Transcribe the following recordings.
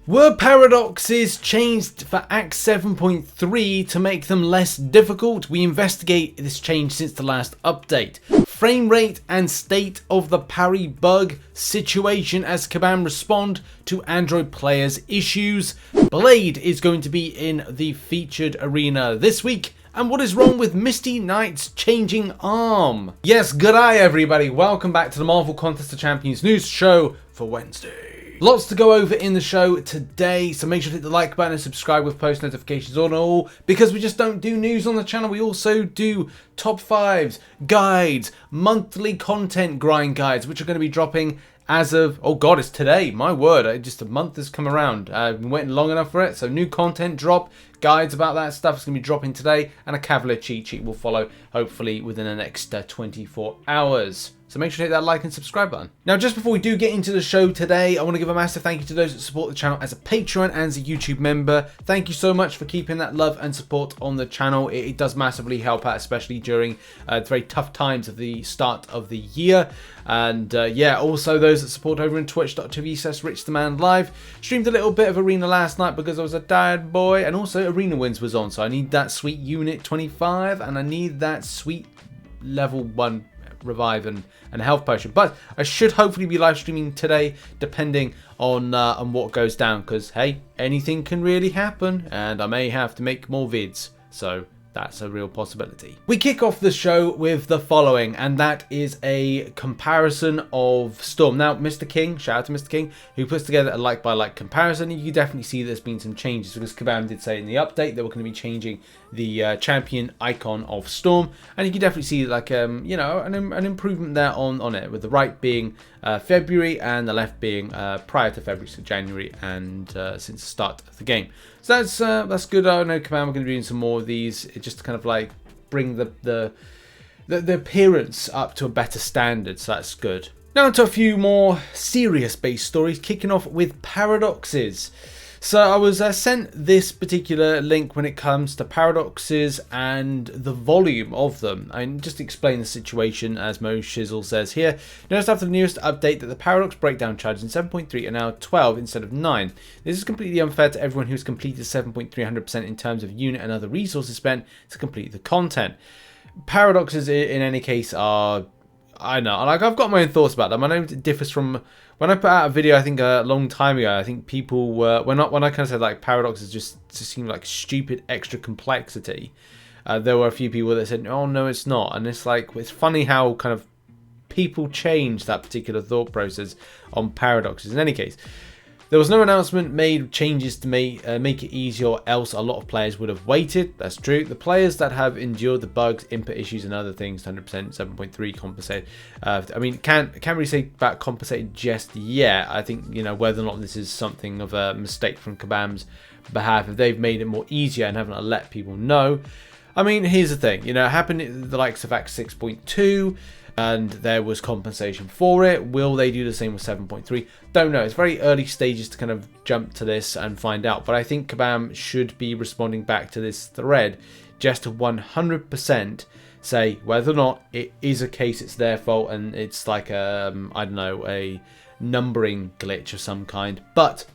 Were paradoxes changed for Act 7.3 to make them less difficult? We investigate this change since the last update. Frame rate and state of the Parry bug situation as Kabam respond to Android players' issues. Blade is going to be in the featured arena this week. And what is wrong with Misty Knight's changing arm? Yes, good eye everybody. Welcome back to the Marvel Contest of Champions news show for Wednesday. Lots to go over in the show today, so make sure to hit the like button and subscribe with post notifications on all, because we just don't do news on the channel, we also do top 5s, guides, monthly content grind guides, which are going to be dropping as of, oh god, it's today, my word, just a month has come around. I've been waiting long enough for it, so new content drop, guides about that stuff is going to be dropping today, and a Cavalier cheat sheet will follow, hopefully, within the next 24 hours. So make sure to hit that like and subscribe button. Now, just before we do get into the show today, I want to give a massive thank you to those that support the channel as a Patreon and as a YouTube member. Thank you so much for keeping that love and support on the channel. It does massively help out, especially during the very tough times of the start of the year. And yeah, also those that support over in twitch.tv/RichTheMan live. Streamed a little bit of Arena last night because I was a tired boy, and also Arena Wins was on, so I need that sweet Unit 25 and I need that sweet level 1 revive and health potion. But I should hopefully be live streaming today, depending on what goes down, because hey, anything can really happen and I may have to make more vids, so that's a real possibility. We kick off the show with the following, and that is a comparison of Storm. Now, Mr. King, shout out to Mr. King, who puts together a like-by-like comparison. You can definitely see there's been some changes, because Kabam did say in the update that we're going to be changing the champion icon of Storm, and you can definitely see like you know, an improvement there on it, with the right being February and the left being prior to February, so January, and since the start of the game. So that's good. I know Kabam are going to be doing some more of these, just to kind of like bring the appearance up to a better standard. So that's good. Now to a few more serious based stories, kicking off with paradoxes. So I was sent this particular link when it comes to paradoxes and the volume of them. And just to explain the situation, as Mo Shizzle says here, noticed after the newest update that the paradox breakdown charges in 7.3 are now 12 instead of 9. This is completely unfair to everyone who's completed 7.300% in terms of unit and other resources spent to complete the content. Paradoxes in any case are, I know, like I've got my own thoughts about them. I know it differs from when I put out a video, I think a long time ago. I think people were, when I kind of said like paradoxes just seem like stupid extra complexity. There were a few people that said, oh no, it's not. And it's like, it's funny how kind of people change that particular thought process on paradoxes. In any case, there was no announcement made changes to make it easier, or else a lot of players would have waited. That's true. The players that have endured the bugs, input issues and other things, 100%, 7.3 compensated. I mean, can't really say about compensated just yet. I think, you know, whether or not this is something of a mistake from Kabam's behalf, if they've made it more easier and haven't let people know. I mean, here's the thing, you know, it happened in the likes of Act 6.2. and there was compensation for it. Will they do the same with 7.3? Don't know. It's very early stages to kind of jump to this and find out. But I think Kabam should be responding back to this thread just to 100% say whether or not it is a case it's their fault and it's like I don't know, a numbering glitch of some kind. But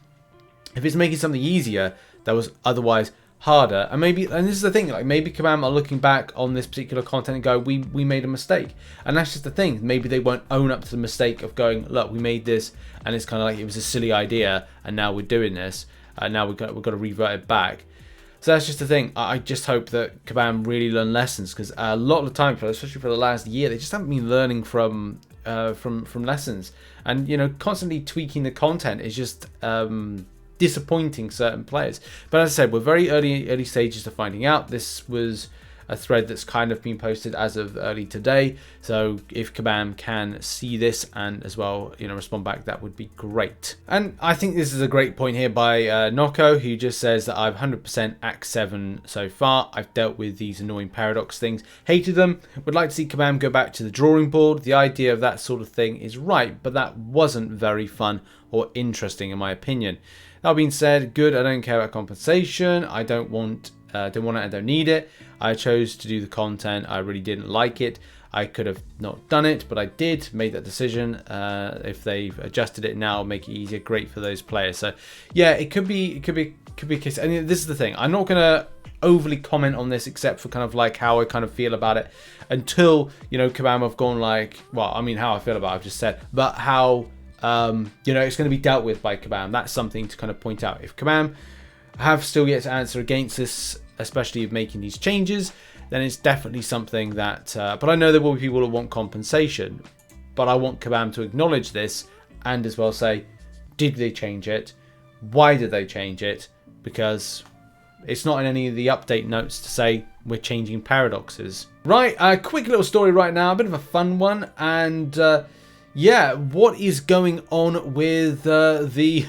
if it's making something easier that was otherwise harder, and maybe, and this is the thing, like maybe Kabam are looking back on this particular content and go, we made a mistake, and that's just the thing. Maybe they won't own up to the mistake of going, look, we made this and it's kind of like it was a silly idea and now we're doing this and now we've got to revert it back. So that's just the thing. I just hope that Kabam really learn lessons, because a lot of the time, especially for the last year, they just haven't been learning from lessons, and you know, constantly tweaking the content is just disappointing certain players. But as I said, we're very early stages of finding out. This was a thread that's kind of been posted as of early today, so if Kabam can see this and as well, you know, respond back, that would be great. And I think this is a great point here by Noko, who just says that I've 100% Act 7 so far. I've dealt with these annoying paradox things, hated them, would like to see Kabam go back to the drawing board. The idea of that sort of thing is right, but that wasn't very fun or interesting in my opinion. That being said, good, I don't care about compensation. I don't want it, I don't need it. I chose to do the content. I really didn't like it. I could have not done it, but I did, made that decision. If they've adjusted it now, make it easier, great for those players. So yeah, it could be a case. And this is the thing, I'm not gonna overly comment on this except for kind of like how I kind of feel about it until, you know, Kabam have gone like, well, I mean, how I feel about it, I've just said, but how, you know, it's going to be dealt with by Kabam. That's something to kind of point out. If Kabam have still yet to answer against this, especially of making these changes, then it's definitely something that, but I know there will be people who want compensation, but I want Kabam to acknowledge this and as well say, did they change it? Why did they change it? Because it's not in any of the update notes to say we're changing paradoxes. Right, a quick little story right now, a bit of a fun one, and yeah, what is going on with the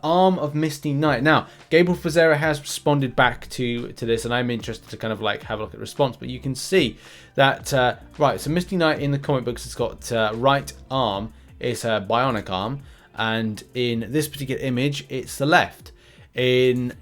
arm of Misty Knight? Now, Gabriel Fazera has responded back to this, and I'm interested to kind of like have a look at the response, but you can see that, right, so Misty Knight in the comic books has got right arm, is her bionic arm, and in this particular image, it's the left. In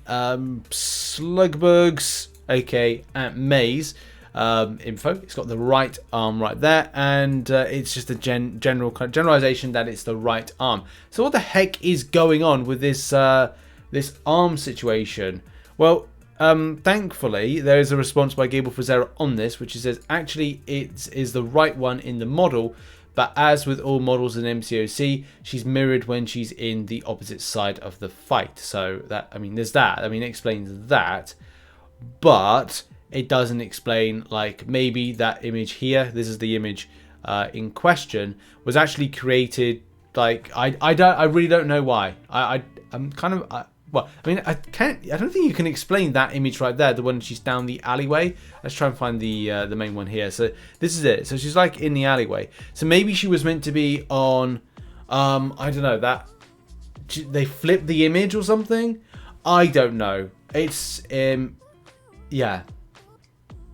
Slugberg's, aka Aunt May's info, it's got the right arm right there, and it's just a generalization that it's the right arm. So what the heck is going on with this this arm situation? Well, thankfully there is a response by Gabriel Fazera on this, which says actually it is the right one in the model. But as with all models in MCOC, she's mirrored when she's in the opposite side of the fight. So that, I mean, there's that. I mean, it explains that. But it doesn't explain, like, maybe that image here, this is the image in question, was actually created, like, I really don't know why. I'm kind of... well, I mean, I don't think you can explain that image right there, the one she's down the alleyway. Let's try and find the main one here. So this is it. So she's like in the alleyway. So maybe she was meant to be on, I don't know, that they flipped the image or something. I don't know. It's yeah.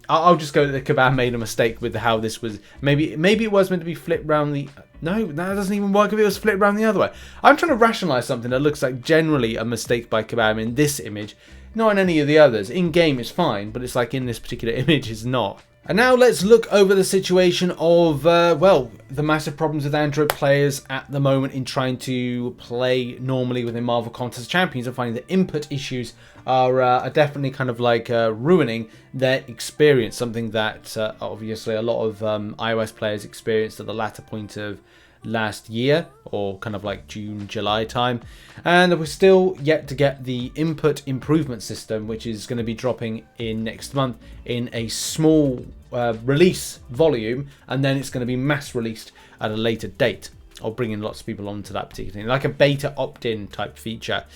I'll just go that the Kabam made a mistake with how this was. Maybe it was meant to be flipped round the... No, that doesn't even work if it was flipped around the other way. I'm trying to rationalize something that looks like generally a mistake by Kabam in this image, not in any of the others. In game it's fine, but it's like in this particular image it's not. And now let's look over the situation of, well, the massive problems with Android players at the moment in trying to play normally within Marvel Contest Champions, and finding that input issues are definitely kind of like ruining their experience, something that obviously a lot of iOS players experienced at the latter point of last year, or kind of like June, July time, and we're still yet to get the input improvement system, which is going to be dropping in next month in a small release volume, and then it's going to be mass released at a later date, or bringing lots of people onto that particular thing, like a beta opt-in type feature.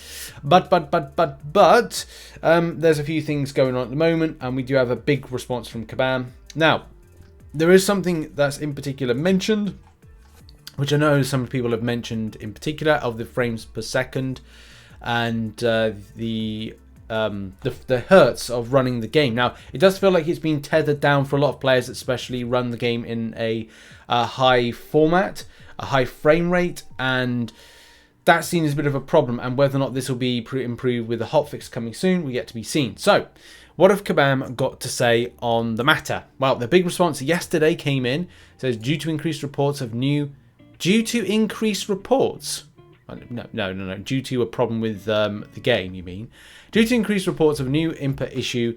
But there's a few things going on at the moment, and we do have a big response from Kabam. Now, there is something that's in particular mentioned, which I know some people have mentioned in particular, of the frames per second and the hertz of running the game. Now, it does feel like it's been tethered down for a lot of players, especially run the game in a high format, a high frame rate, and that seems a bit of a problem. And whether or not this will be improved with the hotfix coming soon, we yet to be seen. So, what have Kabam got to say on the matter? Well, the big response yesterday came in. It says, due to increased reports of new... Due to increased reports? No. Due to a problem with the game, you mean? Due to increased reports of new input issues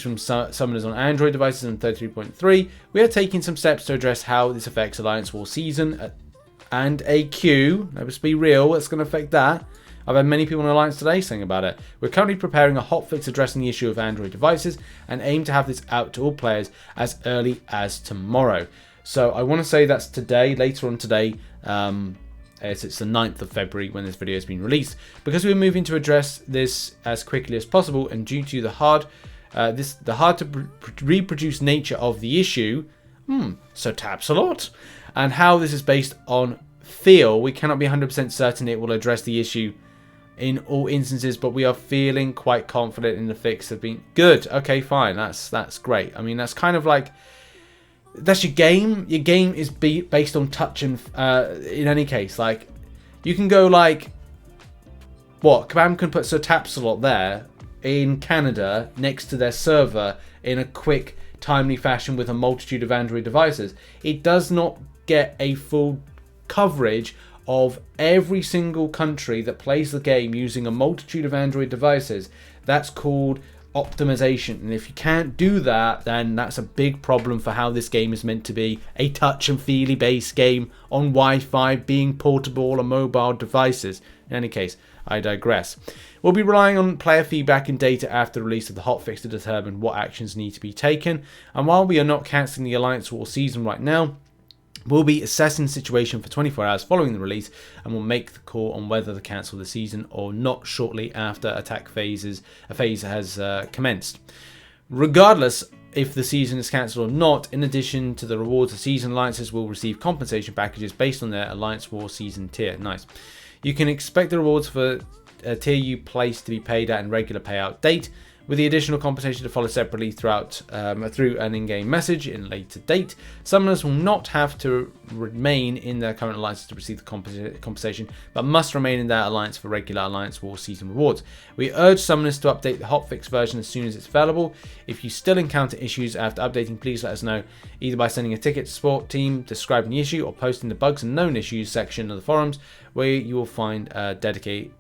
from summoners on Android devices in 33.3, we are taking some steps to address how this affects Alliance War Season and AQ. Let's be real, it's going to affect that. I've had many people in Alliance today saying about it. We're currently preparing a hotfix addressing the issue of Android devices and aim to have this out to all players as early as tomorrow. So I want to say that's today, later on today. It's the 9th of February when this video has been released, because we're moving to address this as quickly as possible, and due to the hard to reproduce nature of the issue, so taps a lot, and how this is based on feel, we cannot be 100% certain it will address the issue in all instances, but we are feeling quite confident in the fix of being good. Okay, fine, that's great. I mean, that's kind of like, that's your game. Your game is based on touch, and in any case, like, you can go like, what, Kabam can put Sir Tapsalot there in Canada next to their server in a quick timely fashion with a multitude of Android devices. It does not get a full coverage of every single country that plays the game using a multitude of Android devices. That's called optimization, and if you can't do that, then that's a big problem for how this game is meant to be a touch and feely based game on Wi-Fi, being portable on mobile devices. In any case, I digress. We'll be relying on player feedback and data after the release of the hotfix to determine what actions need to be taken, and while we are not cancelling the Alliance War season right now, we'll be assessing the situation for 24 hours following the release, and we'll make the call on whether to cancel the season or not shortly after a phase has commenced. Regardless if the season is cancelled or not, in addition to the rewards, the season alliances will receive compensation packages based on their Alliance War season tier. Nice. You can expect the rewards for a tier you place to be paid at in regular payout date, with the additional compensation to follow separately through an in-game message in a later date. Summoners will not have to remain in their current alliances to receive the compensation, but must remain in their alliance for regular Alliance War season rewards. We urge summoners to update the hotfix version as soon as it's available. If you still encounter issues after updating, please let us know, either by sending a ticket to support team describing the issue or posting the bugs and known issues section of the forums, where you will find dedicated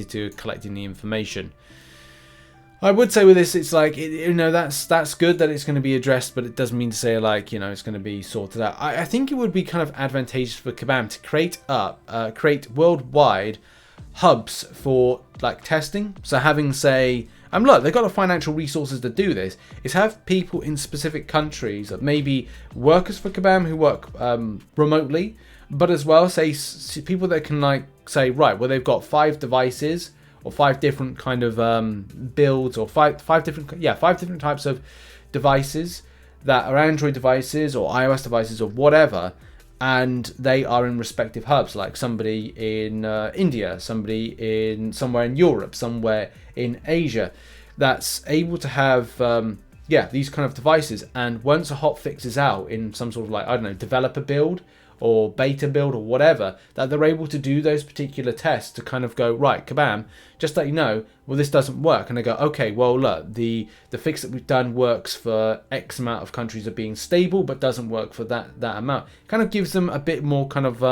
to collecting the information. I would say with this, it's like, that's good that it's going to be addressed, but it doesn't mean to say, like, it's going to be sorted out. I think it would be kind of advantageous for Kabam to create worldwide hubs for, like, testing. So having, say, look, they've got the financial resources to do this, is have people in specific countries that maybe workers for Kabam who work remotely, but as well, say, people that can, like, say, right, well, they've got 5 devices, or 5 different kind of builds, or five different types of devices that are Android devices or iOS devices or whatever, and they are in respective hubs, like somebody in India, somebody somewhere in Europe, somewhere in Asia, that's able to have these kind of devices. And once a hotfix is out in some sort of, like, I don't know, developer build or beta build or whatever, that they're able to do those particular tests to kind of go, right, Kabam, just let you know, well, this doesn't work. And they go, okay, well, look, the fix that we've done works for X amount of countries of being stable, but doesn't work for that amount. Kind of gives them a bit more kind of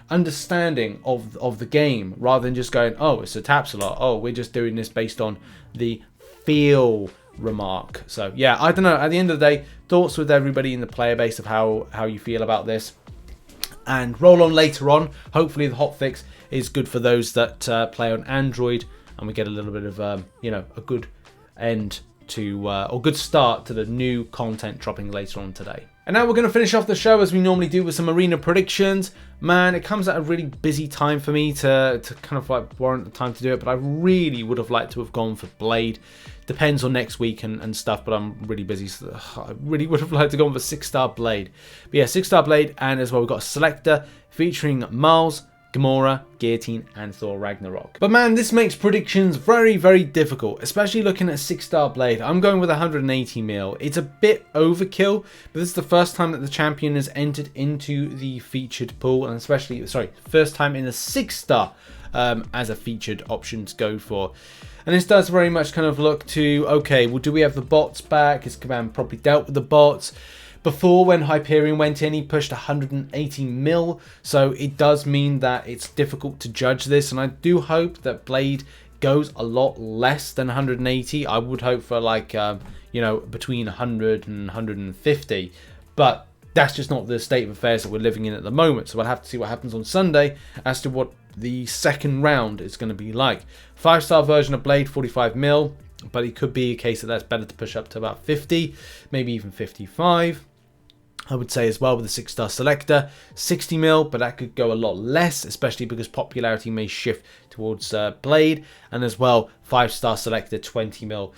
understanding of the game, rather than just going, oh, it's a Tapsalot, oh, we're just doing this based on the feel remark. So yeah, I don't know, at the end of the day, thoughts with everybody in the player base of how you feel about this. And roll on later on. Hopefully the hotfix is good for those that play on Android, and we get a little bit of a good end to or good start to the new content dropping later on today. And now we're going to finish off the show as we normally do with some arena predictions. Man, it comes at a really busy time for me to kind of like warrant the time to do it, but I really would have liked to have gone for Blade. Depends on next week and stuff, but I'm really busy, so I really would have liked to go on for 6-star Blade. But yeah, 6-star Blade, and as well we've got a Selector featuring Miles, Gamora, Guillotine, and Thor Ragnarok. But man, this makes predictions very, very difficult, especially looking at 6-star Blade. I'm going with 180 mil. It's a bit overkill, but this is the first time that the champion has entered into the featured pool, and especially, first time in a 6-star as a featured option to go for. And this does very much kind of look to, okay, well, do we have the bots back? Has Kabam probably dealt with the bots? Before, when Hyperion went in, he pushed 180 mil, so it does mean that it's difficult to judge this, and I do hope that Blade goes a lot less than 180. I would hope for, like, between 100 and 150, but that's just not the state of affairs that we're living in at the moment, so we'll have to see what happens on Sunday as to what the second round is going to be like. 5-star version of Blade, 45 mil, but it could be a case that that's better to push up to about 50, maybe even 55. I would say as well with the 6-star Selector, 60 mil, but that could go a lot less, especially because popularity may shift towards Blade. And as well, 5-star Selector, 20 mil.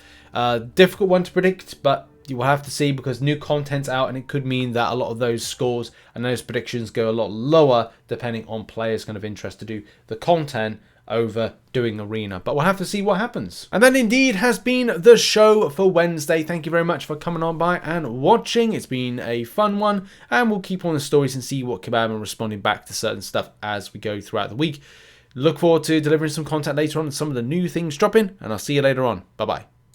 Difficult one to predict, but you will have to see, because new content's out, and it could mean that a lot of those scores and those predictions go a lot lower depending on players' kind of interest to do the content over doing arena. But we'll have to see what happens. And that indeed has been the show for Wednesday. Thank you very much for coming on by and watching. It's been a fun one, and we'll keep on the stories and see what Kabam are responding back to certain stuff as we go throughout the week. Look forward to delivering some content later on and some of the new things dropping, and I'll see you later on. Bye bye.